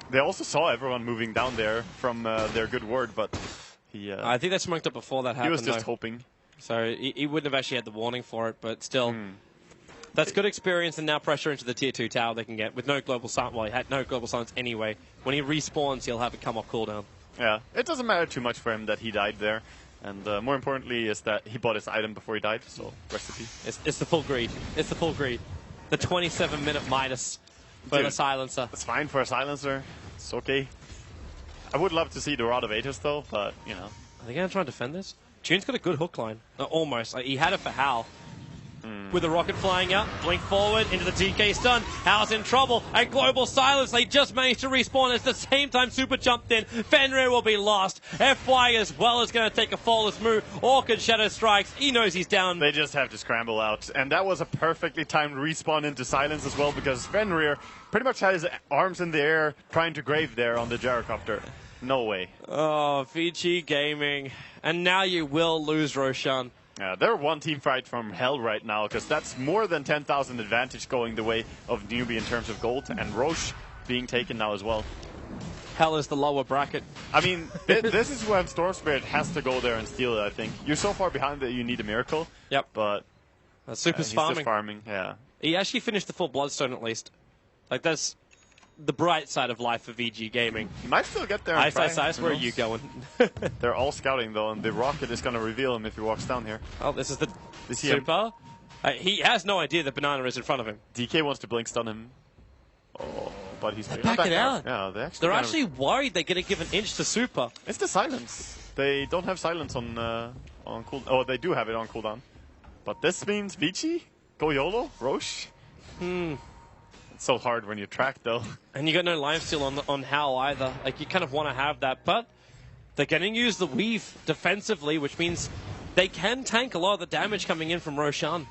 They also saw everyone moving down there from their good word, but he... I think they smoked up before that happened, He was just hoping. So he wouldn't have actually had the warning for it, but still... That's good experience, and now pressure into the Tier 2 tower they can get with no global silence. Well, he had no global silence anyway. When he respawns, he'll have it come off cooldown. Yeah, it doesn't matter too much for him that he died there. And more importantly is that he bought his item before he died, so recipe. It's the full greed. It's the full greed. The 27-minute minus for the silencer. It's fine for a silencer. It's okay. I would love to see the Rod of Aegis though, but, you know. Are they going to try and defend this? June's got a good hook line. Almost. Like, he had it for Hal. With the rocket flying out, blink forward into the DK stun. Hal's in trouble. And global silence. They just managed to respawn. At the same time, Super jumped in. Fenrir will be lost. FY as well is going to take a flawless move. Orchid Shadow strikes. He knows he's down. They just have to scramble out. And that was a perfectly timed respawn into silence as well, because Fenrir pretty much had his arms in the air trying to grave there on the gyrocopter. No way. Oh, VG Gaming. And now you will lose Roshan. Yeah, they're one team fight from hell right now, because that's more than 10,000 advantage going the way of Newbie in terms of gold, and Roche being taken now as well. Hell is the lower bracket. I mean, this is when Storm Spirit has to go there and steal it, I think. You're so far behind that you need a miracle. Yep. But Super's he's farming. just farming, yeah. He actually finished the full Bloodstone at least. Like, that's the bright side of life for VG Gaming. He might still get there and Ice, where are you going? They're all scouting though, and the rocket is going to reveal him if he walks down here. Oh, this is the Super. He has no idea that Banana is in front of him. DK wants to blink stun him. Oh, but he's back it out. Yeah, they're actually worried they're going to give an inch to Super. It's the silence. They don't have silence on cooldown. Oh, they do have it on cooldown. But this means Vici? Go YOLO? Roche? It's so hard when you track though. And you got no lifesteal on Hal either. Like, you kind of want to have that, but they're going to use the weave defensively, which means they can tank a lot of the damage coming in from Roshan.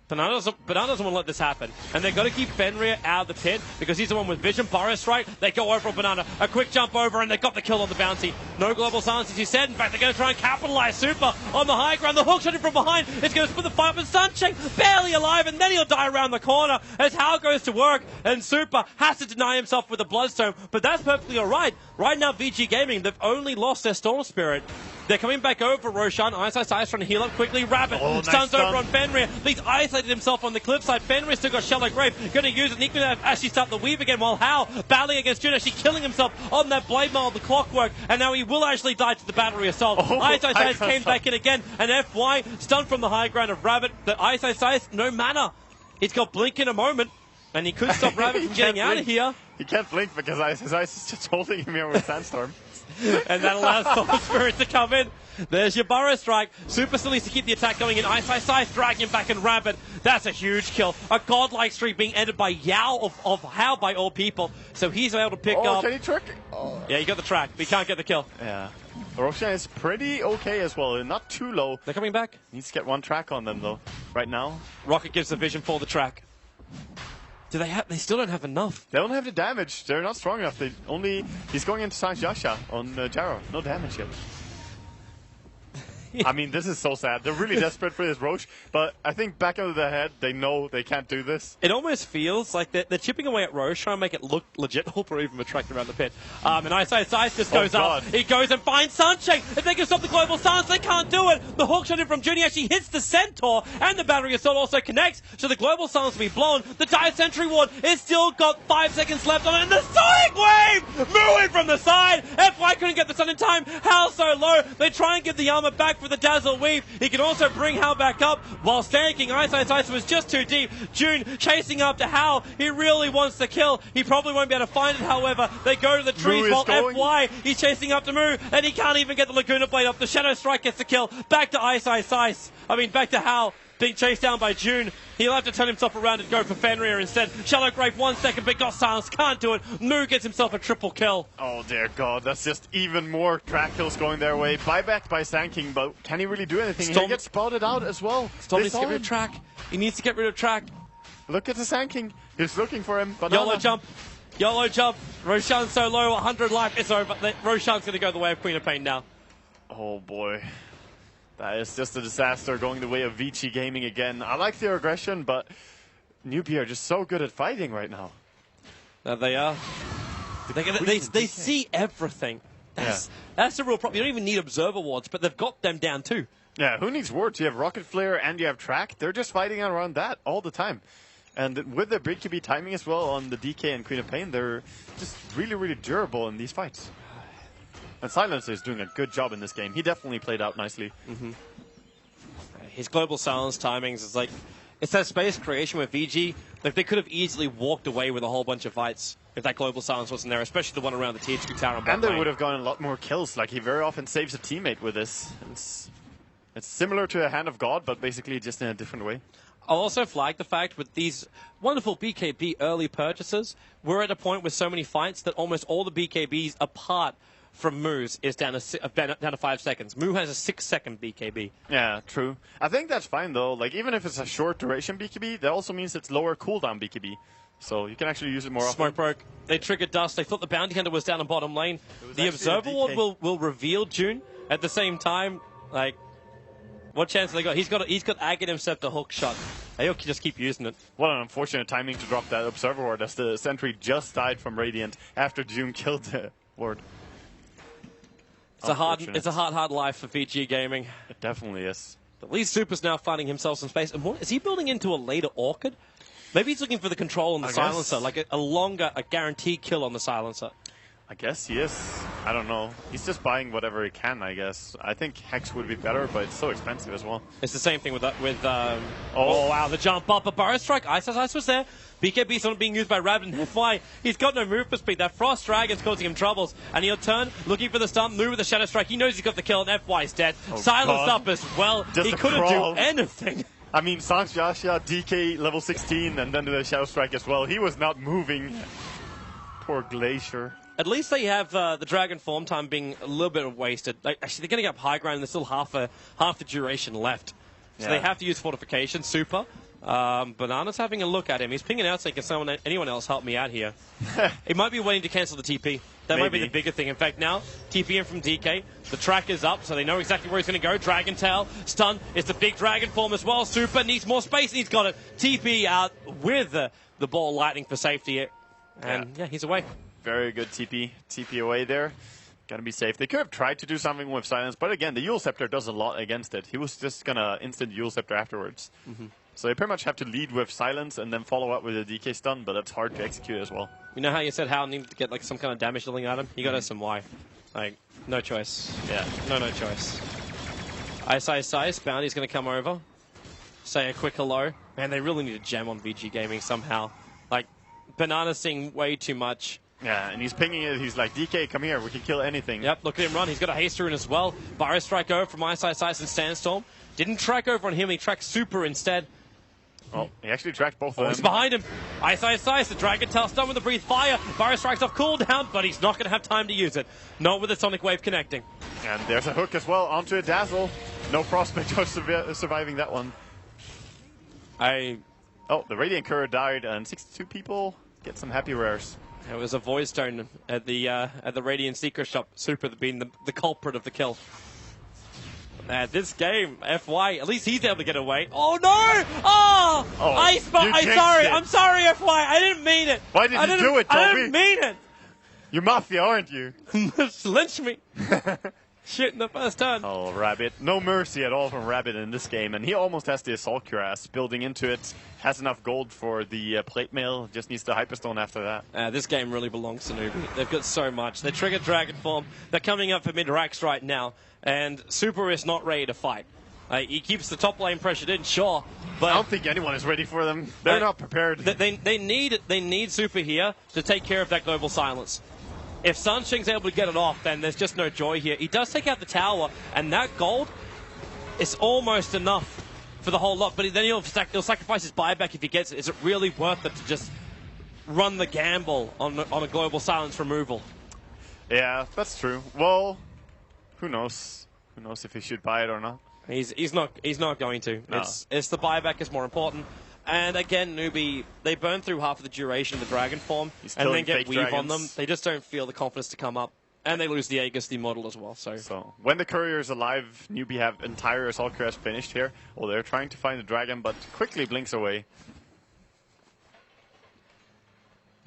Banana doesn't want to let this happen. And they've got to keep Fenrir out of the pit because he's the one with vision. Burrows right. They go over on Banana. A quick jump over and they got the kill on the bounty. No global silence, as you said. In fact, they're going to try and capitalize. Super on the high ground. The hook shot him from behind. It's going to split the fight, but Sunshine barely alive, and then he'll die around the corner as Hal goes to work, and Super has to deny himself with the Bloodstone. But that's perfectly alright. Right now, VG Gaming, they've only lost their Storm Spirit. They're coming back over Roshan. Ice trying to heal up quickly. Rabbit stuns over on Fenrir. He's isolated himself on the cliffside. Fenrir still got Shallow Grave. Going to use it. And he can actually start the weave again while Hal battling against June, actually killing himself on that Blade Mail of the Clockwork. And now he will actually die to the Battery Assault. Ice came back in again. And FY stunned from the high ground of Rabbit. The Ice, no mana. He's got Blink in a moment. And he could stop Rabbit from getting out of here. He can't blink because his Ice is just holding him here with Sandstorm. And that allows Storm Spirit to come in. There's your Burrow Strike. Super still needs to keep the attack going in. Ice, dragging him back, and Rabbit. That's a huge kill. A godlike streak being ended by Yao of Hal by all people. So he's able to pick up. Can he trick? Oh. Yeah, he got the track, but he can't get the kill. Yeah. Roshan is pretty okay as well. Not too low. They're coming back. Needs to get one track on them though. Right now. Rocket gives the vision for the track. Do they have? They still don't have enough. They don't have the damage. They're not strong enough. He's going into Sans Yasha on Jaro. No damage yet. I mean, this is so sad. They're really desperate for this Roche, but I think back of their head, they know they can't do this. It almost feels like they're chipping away at Roche, trying to make it look legit. Or even attract around the pit. And Ice just goes up. He goes and finds Sunshine. If they can stop the global silence, they can't do it. The hook shot in from Junie actually hits the Centaur, and the Battery Assault also connects, so the global silence will be blown. The Dire Sentry Ward is still got 5 seconds left on it, and the Sonic Wave moving from the side. FY couldn't get the stun in time. Hal so low. They try and get the armor back for the Dazzle Weave. He can also bring Hal back up while stanking. Ice was just too deep. June chasing after Hal. He really wants the kill. He probably won't be able to find it, however. They go to the trees while FY, he's chasing after Moo, and he can't even get the Laguna Blade off. The Shadow Strike gets the kill. Back to back to Hal. Being chased down by June. He'll have to turn himself around and go for Fenrir instead. Shallow Grave 1 second, but got silence. Can't do it. Moo gets himself a triple kill. Oh dear God, that's just even more track kills going their way. Buyback by Sanking, but can he really do anything? He gets spotted out as well. Storm needs to get rid of track. He needs to get rid of track. Look at the Sanking. He's looking for him. YOLO jump. YOLO jump. Roshan's so low, 100 life. It's over. Roshan's going to go the way of Queen of Pain now. Oh boy. That is just a disaster going the way of Vici Gaming again. I like their aggression, but Newbie are just so good at fighting right now. There they are. They see everything. That's the real problem. You don't even need observer wards, but they've got them down too. Yeah, who needs wards? You have Rocket Flare and you have Track. They're just fighting around that all the time. And with the BKB timing as well on the DK and Queen of Pain, they're just really, really durable in these fights. And Silencer is doing a good job in this game. He definitely played out nicely. His global silence timings is like, it's that space creation with VG. Like they could have easily walked away with a whole bunch of fights if that global silence wasn't there, especially the one around the THQ tower. And they would have gotten a lot more kills. Like he very often saves a teammate with this. It's similar to a Hand of God, but basically just in a different way. I'll also flag the fact with these wonderful BKB early purchases, we're at a point with so many fights that almost all the BKBs apart from Moo's is down to 5 seconds. Moo has a 6-second BKB. Yeah, true. I think that's fine though. Like even if it's a short duration BKB, that also means it's lower cooldown BKB. So you can actually use it more often. Smoke broke. They triggered Dust. They thought the Bounty Hunter was down on bottom lane. The Observer Ward will reveal June. At the same time, like, what chance have they got? He's got Aghanim Scepter hook shot. They'll just keep using it. What an unfortunate timing to drop that Observer Ward as the sentry just died from Radiant after June killed the ward. It's a hard life for VG Gaming. It definitely is. At least Super's now finding himself some space. And what, is he building into a later Orchid? Maybe he's looking for the control on the silencer, like a guaranteed kill on the silencer. I guess he is. I don't know. He's just buying whatever he can, I guess. I think Hex would be better, but it's so expensive as well. It's the same thing with oh wow, the jump up. A Burrow Strike. Ice was there. BKB's not being used by Rabbit and FY. He's got no movement speed. That Frost Dragon's causing him troubles. And he'll turn, looking for the stun, move with the Shadow Strike. He knows he's got the kill, and FY's dead. Silenced up as well. He couldn't do anything. I mean, Sans Jasha, DK level 16, and then the Shadow Strike as well. He was not moving. Poor Glacier. At least they have the Dragon form time being a little bit wasted. Like, actually, they're getting up high ground and there's still half the duration left. So they have to use Fortification. Super. Banana's having a look at him. He's pinging out saying, can anyone else help me out here? He might be waiting to cancel the TP. That might be the bigger thing. In fact, now, TP in from DK. The track is up, so they know exactly where he's going to go. Dragon Tail, stun. It's the big Dragon form as well. Super needs more space, and he's got it. TP out with the ball lightning for safety. And, yeah, he's away. Very good TP. TP away there. Gotta be safe. They could have tried to do something with Silence, but again, the Eul Scepter does a lot against it. He was just gonna instant Eul Scepter afterwards. So they pretty much have to lead with Silence and then follow up with a DK stun, but that's hard to execute as well. You know how you said Hal needed to get like some kind of damage dealing item? You got SMY. Like, no choice. Yeah, no choice. Ice. Bounty's gonna come over. Say a quick hello. Man, they really need a gem on VG Gaming somehow. Like, Banana's seeing way too much. Yeah, and he's pinging it. He's like, DK, come here. We can kill anything. Yep, look at him run. He's got a haste rune as well. Burrow Strike over from Ice and Sandstorm. Didn't track over on him. He tracked Super instead. Oh, he actually tracked both of them. He's behind him. Ice. The Dragon Tail stun with the Breathe Fire. Burrow Strike's off cooldown, but he's not going to have time to use it. Not with the Sonic Wave connecting. And there's a hook as well onto a Dazzle. No prospect of surviving that one. Oh, the Radiant Courier died, and 62 people get some happy rares. It was a Void Stone at the Radiant Secret Shop. Super being the culprit of the kill. This game, FY, at least he's able to get away. Oh no! Oh! I'm sorry, FY. I didn't mean it. Why did you do it, Toby? I didn't mean it. You're Mafia, aren't you? Lynch me. Shit in the first turn. Oh, Rabbit. No mercy at all from Rabbit in this game, and he almost has the Assault Cuirass building into it. Has enough gold for the plate mail, just needs the Hyperstone after that. This game really belongs to Newbie. They've got so much. They triggered Dragon Form. They're coming up for mid-racks right now, and Super is not ready to fight. He keeps the top lane pressured in, sure, but I don't think anyone is ready for them. They're not prepared. They need Super here to take care of that global silence. If Sunshing's able to get it off, then there's just no joy here. He does take out the tower, and that gold is almost enough for the whole lot. But then he'll sacrifice his buyback if he gets it. Is it really worth it to just run the gamble on a global silence removal? Yeah, that's true. Well, who knows? Who knows if he should buy it or not? He's not going to. No. It's the buyback is more important. And again, Newbie, they burn through half of the duration of the Dragon form and then get Weave on them. They just don't feel the confidence to come up. And they lose the Aegis, the model as well. So when the Courier is alive, Newbie have entire Assault Cuirass finished here. Well, they're trying to find the Dragon, but quickly blinks away.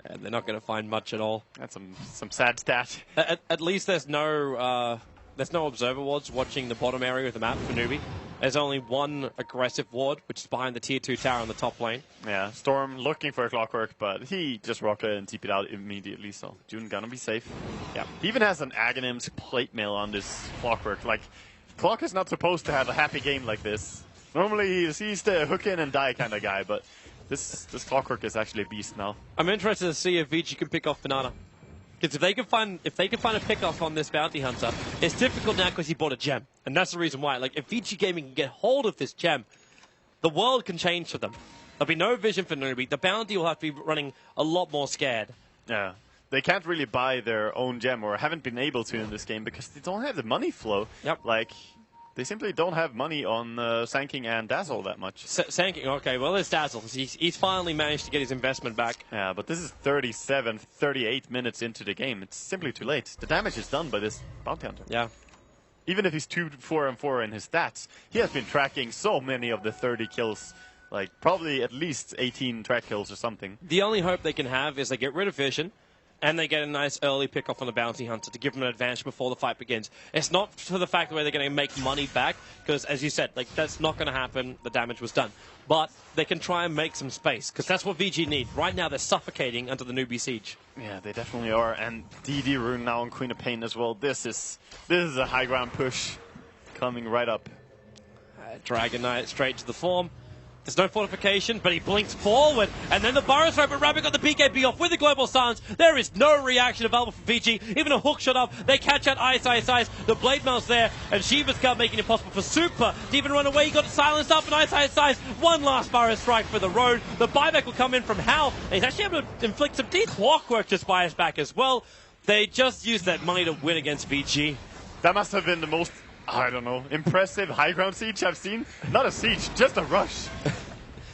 And they're not going to find much at all. That's some sad stat. At least there's no observer wards watching the bottom area of the map for Newbie. There's only one aggressive ward, which is behind the tier 2 tower on the top lane. Yeah, Storm looking for a Clockwork, but he just rocketed and TP'd out immediately, so June gonna be safe. Yeah, he even has an Aghanim's plate mail on this Clockwork. Like, Clock is not supposed to have a happy game like this. Normally he's the hook in and die kind of guy, but this Clockwork is actually a beast now. I'm interested to see if Vici can pick off Banana. Because if they can find a pick-off on this bounty hunter, it's difficult now because he bought a gem. And that's the reason why. Like, if VG Gaming can get hold of this gem, the world can change for them. There'll be no vision for Newbie. The bounty will have to be running a lot more scared. Yeah. They can't really buy their own gem, or haven't been able to in this game, because they don't have the money flow. Yep. Like, they simply don't have money on Sanking and Dazzle that much. Sanking, okay, well, there's Dazzle. He's finally managed to get his investment back. Yeah, but this is 37, 38 minutes into the game. It's simply too late. The damage is done by this bounty hunter. Yeah. Even if he's 2-4-4 in his stats, he has been tracking so many of the 30 kills. Like, probably at least 18 track kills or something. The only hope they can have is they get rid of vision, and they get a nice early pick-off on the bounty hunter to give them an advantage before the fight begins. It's not for the fact where they're going to make money back, because, as you said, like, that's not going to happen. The damage was done. But they can try and make some space, because that's what VG need. Right now, they're suffocating under the Newbie Siege. Yeah, they definitely are. And DD Rune now on Queen of Pain as well. This is a high ground push coming right up. Dragon Knight straight to the form. There's no fortification, but he blinks forward. And then the Burrow Throw, but Rabbit got the BKB off with the Global Silence. There is no reaction available from VG. Even a hook shot up. They catch out Ice. The Blade Mail's there. And Shiva's Scout making it possible for Super to even run away. He got silenced up, and Ice. One last Burrow Strike for the road. The buyback will come in from Hal. And he's actually able to inflict some deep Clockwork just buy us back as well. They just used that money to win against VG. That must have been the most, I don't know, impressive high ground siege I've seen. Not a siege, just a rush.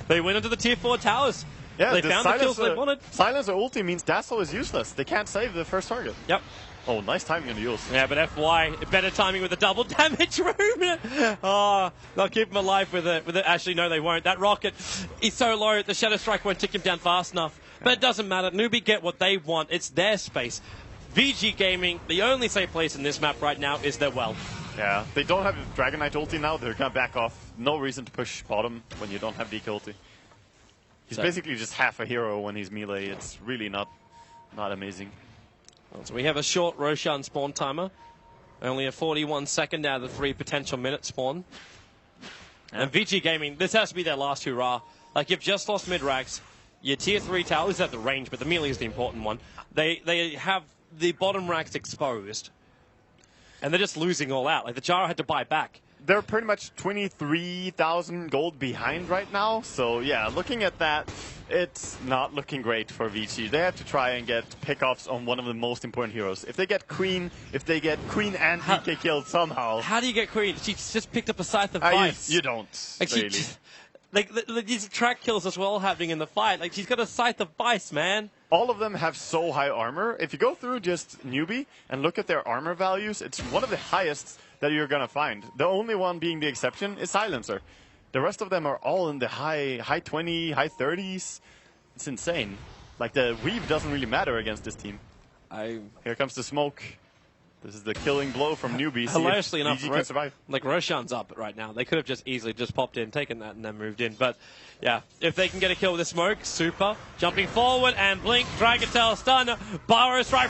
They went into the tier 4 towers. Yeah, they found the kills they wanted. Silencer ulti means Dazzle is useless. They can't save the first target. Yep. Oh, nice timing on the use. Yeah, but FY, better timing with the double damage room. Oh, they'll keep him alive with it. Actually, no, they won't. That rocket is so low, the Shadow Strike won't tick him down fast enough. But it doesn't matter. Newbie get what they want. It's their space. VG Gaming, the only safe place in this map right now is their well. Yeah, they don't have Dragon Knight ulti now. They're going to back off. No reason to push bottom when you don't have DK ulti. He's basically just half a hero when he's melee. It's really not amazing. So we have a short Roshan spawn timer. Only a 41-second out of the 3 potential minute spawn. Yeah. And VG Gaming, this has to be their last hurrah. Like, you've just lost mid-racks. Your tier 3 tower is at the range, but the melee is the important one. They have the bottom racks exposed. And they're just losing all out. Like, the Jara had to buy back. They're pretty much 23,000 gold behind right now. So, yeah, looking at that, it's not looking great for VG. They have to try and get pickoffs on one of the most important heroes. If they get Queen and DK killed somehow. How do you get Queen? She just picked up a Scythe of Vice. You don't, like really. Like, these track kills as well happening in the fight. Like, she's got a Scythe of Vice, man. All of them have so high armor. If you go through just Newbie and look at their armor values, it's one of the highest that you're going to find. The only one being the exception is Silencer. The rest of them are all in the high 20, high 30s. It's insane. Like, the weave doesn't really matter against this team. Here comes the smoke. This is the killing blow from Newbie. Hilariously enough, VG can survive. Like, Roshan's up right now. They could have just easily just popped in, taken that, and then moved in. But, yeah, if they can get a kill with the smoke, Super. Jumping forward and blink, Dragon Tail stun, Burrow Strike.